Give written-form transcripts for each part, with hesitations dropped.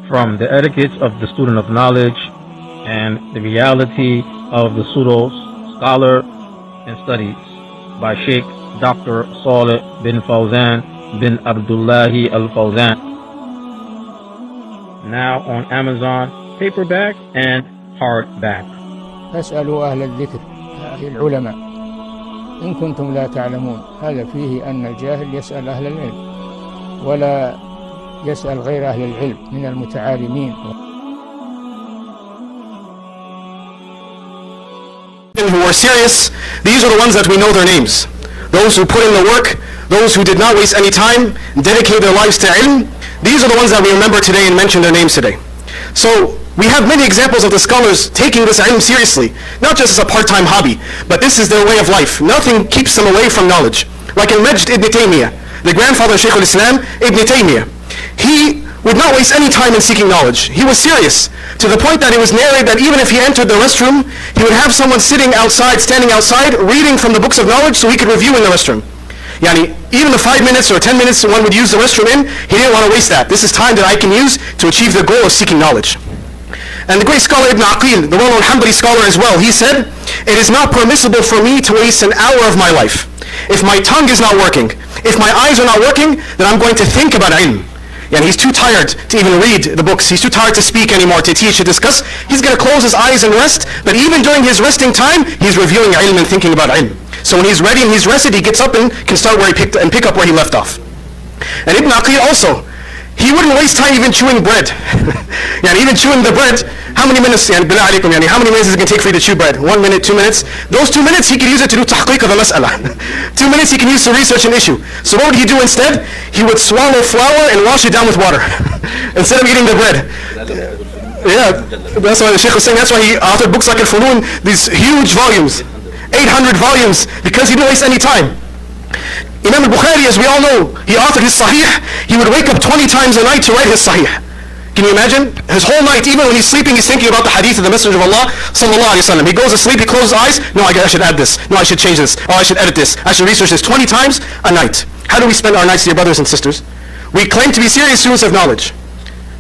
from the etiquettes of the student of knowledge and the reality of the pseudo scholar and studies by Sheikh Dr. Saleh bin Fawzan bin Abdullahi Al Fawzan. Now on Amazon, paperback and hardback. فاسألوا أهل الذكر أي العلماء إن كنتم لا تعلمون. هذا فيه أن الجاهل يسأل أهل العلم ولا يسأل غير أهل العلم من المتعالمين. Who are serious, these are the ones that we know their names. Those who put in the work, those who did not waste any time, dedicate their lives to ilm, these are the ones that we remember today and mention their names today. So we have many examples of the scholars taking this ilm seriously, not just as a part-time hobby, but this is their way of life. Nothing keeps them away from knowledge. Like in Majd ibn Taymiyyah, the grandfather of Shaykh al-Islam, Ibn Taymiyyah, he would not waste any time in seeking knowledge. He was serious, to the point that it was narrated that even if he entered the restroom, he would have someone standing outside, reading from the books of knowledge so he could review in the restroom. Even the 5 minutes or 10 minutes one would use the restroom in, he didn't want to waste that. This is time that I can use to achieve the goal of seeking knowledge. And the great scholar Ibn Aqil, the well-known Hanbali scholar as well, he said, "It is not permissible for me to waste an hour of my life. If my tongue is not working, if my eyes are not working, then I'm going to think about ilm." And he's too tired to even read the books. He's too tired to speak anymore, to teach, to discuss. He's going to close his eyes and rest. But even during his resting time, he's reviewing ilm and thinking about ilm. So when he's ready and he's rested, he gets up and can start where he pick up where he left off. And Ibn Aqil also, he wouldn't waste time even chewing bread. Even chewing the bread, how many minutes, how many minutes is it going to take for you to chew bread? 1 minute, 2 minutes? Those 2 minutes he could use it to do tahqiq of a mas'ala. 2 minutes he can use to research an issue. So what would he do instead? He would swallow flour and wash it down with water instead of eating the bread. Yeah, that's why the Shaykh was saying, that's why he authored books like Al-Funun, these huge volumes, 800 volumes, because he didn't waste any time. Imam al-Bukhari, as we all know, he authored his Sahih. He would wake up 20 times a night to write his Sahih. Can you imagine? His whole night, even when he's sleeping, he's thinking about the hadith of the Messenger of Allah sallallahu alaihi wasallam. He goes to sleep, he closes his eyes. No, I should add this. No, I should change this. Oh, I should edit this. I should research this 20 times a night. How do we spend our nights, dear brothers and sisters? We claim to be serious students of knowledge.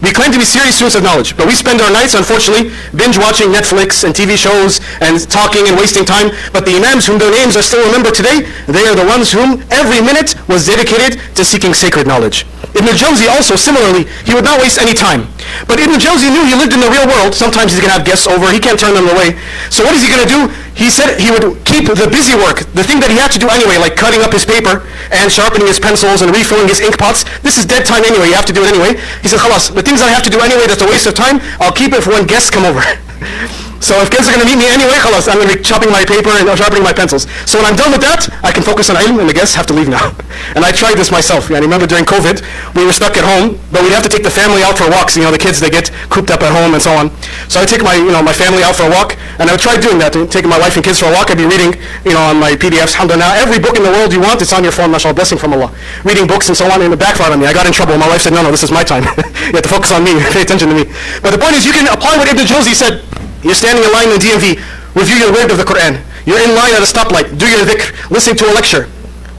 We claim to be serious students of knowledge, but we spend our nights, unfortunately, binge watching Netflix and TV shows and talking and wasting time. But the Imams whom their names are still remembered today, they are the ones whom every minute was dedicated to seeking sacred knowledge. Ibn al-Jawzi also, similarly, he would not waste any time. But Ibn al-Jawzi knew he lived in the real world. Sometimes he's going to have guests over. He can't turn them away. So what is he going to do? He said he would keep the busy work, the thing that he had to do anyway, like cutting up his paper and sharpening his pencils and refilling his ink pots. This is dead time anyway. You have to do it anyway. He said, "Khalas, the things I have to do anyway, that's a waste of time. I'll keep it for when guests come over." So if guests are going to meet me anyway, khalas, I'm going to be chopping my paper and sharpening my pencils. So when I'm done with that, I can focus on ilm and the guests have to leave now. And I tried this myself. I remember during COVID, we were stuck at home, but we'd have to take the family out for walks. The kids, they get cooped up at home and so on. So I take my, my family out for a walk, and I would try doing that, taking my wife and kids for a walk. I'd be reading, on my PDFs, alhamdulillah, every book in the world you want, it's on your phone, mashallah, blessing from Allah. Reading books and so on, and it backfired on me. I got in trouble. My wife said, no, this is my time. You have to focus on me, pay attention to me. But the point is, you can apply what Ibn al-Jawzi said. You're standing in line in the DMV, review your word of the Quran. You're in line at a stoplight, do your dhikr, listening to a lecture.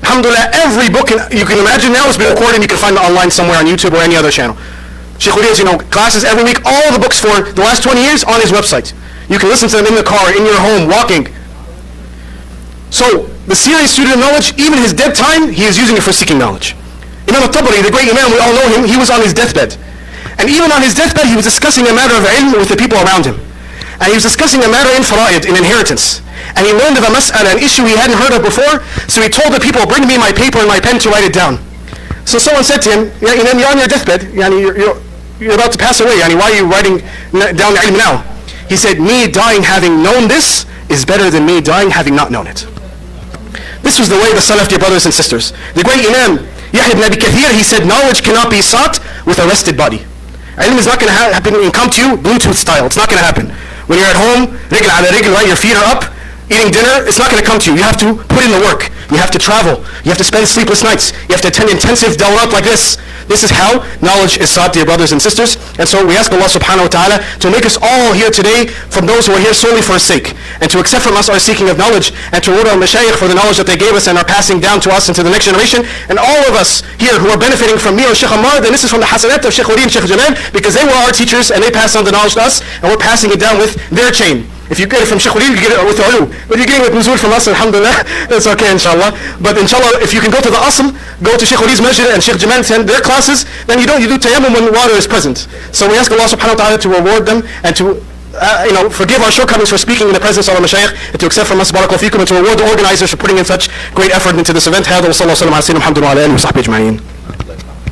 Alhamdulillah, every book you can imagine now has been recorded, and you can find it online somewhere on YouTube or any other channel. Shaykh Uriya's, classes every week, all the books for the last 20 years on his website. You can listen to them in the car, in your home, walking. So, the serious student of knowledge, even his dead time, he is using it for seeking knowledge. Imam al-Tabari, the great Imam, we all know him, he was on his deathbed. And even on his deathbed, he was discussing a matter of ilm with the people around him. And he was discussing a matter in fara'id, in inheritance. And he learned of a mas'ala, an issue he hadn't heard of before, so he told the people, bring me my paper and my pen to write it down. So someone said to him, you're on your deathbed, you're about to pass away, why are you writing down ilm now? He said, me dying having known this is better than me dying having not known it. This was the way of the Salaf, dear brothers and sisters. The great Imam, Yahya ibn Abi Kathir, he said, knowledge cannot be sought with a rested body. Ilm is not going to happen and come to you Bluetooth style. It's not going to happen. When you're at home, rigl ala rigl, right, your feet are up, eating dinner, it's not going to come to you. You have to put in the work. You have to travel. You have to spend sleepless nights. You have to attend intensive dawrat like this. This is how knowledge is sought, dear brothers and sisters. And so we ask Allah subhanahu wa ta'ala to make us all here today from those who are here solely for His sake, and to accept from us our seeking of knowledge, and to reward our mashayikh for the knowledge that they gave us and are passing down to us and to the next generation. And all of us here who are benefiting from me or Sheikh Ammar, then this is from the hasanat of Sheikh Wali and Sheikh Jamal, because they were our teachers and they passed on the knowledge to us, and we're passing it down with their chain. If you get it from Sheikh Wali, you get it with ulu. But you're getting it with nuzul from us, alhamdulillah, that's okay, inshallah. But inshallah, if you can go to the asl, go to Sheikh Wali's masjid and Sheikh Jamal and their classes, then you do tayammum when water is present. So we ask Allah subhanahu wa ta'ala to reward them and to forgive our shortcomings for speaking in the presence of our mashayikh, and to accept from us barakallahu feekum, and to reward the organizers for putting in such great effort into this event. هذا وصلى الله وسلم على سيدنا محمد وعلى آله وصحبه أجمعين.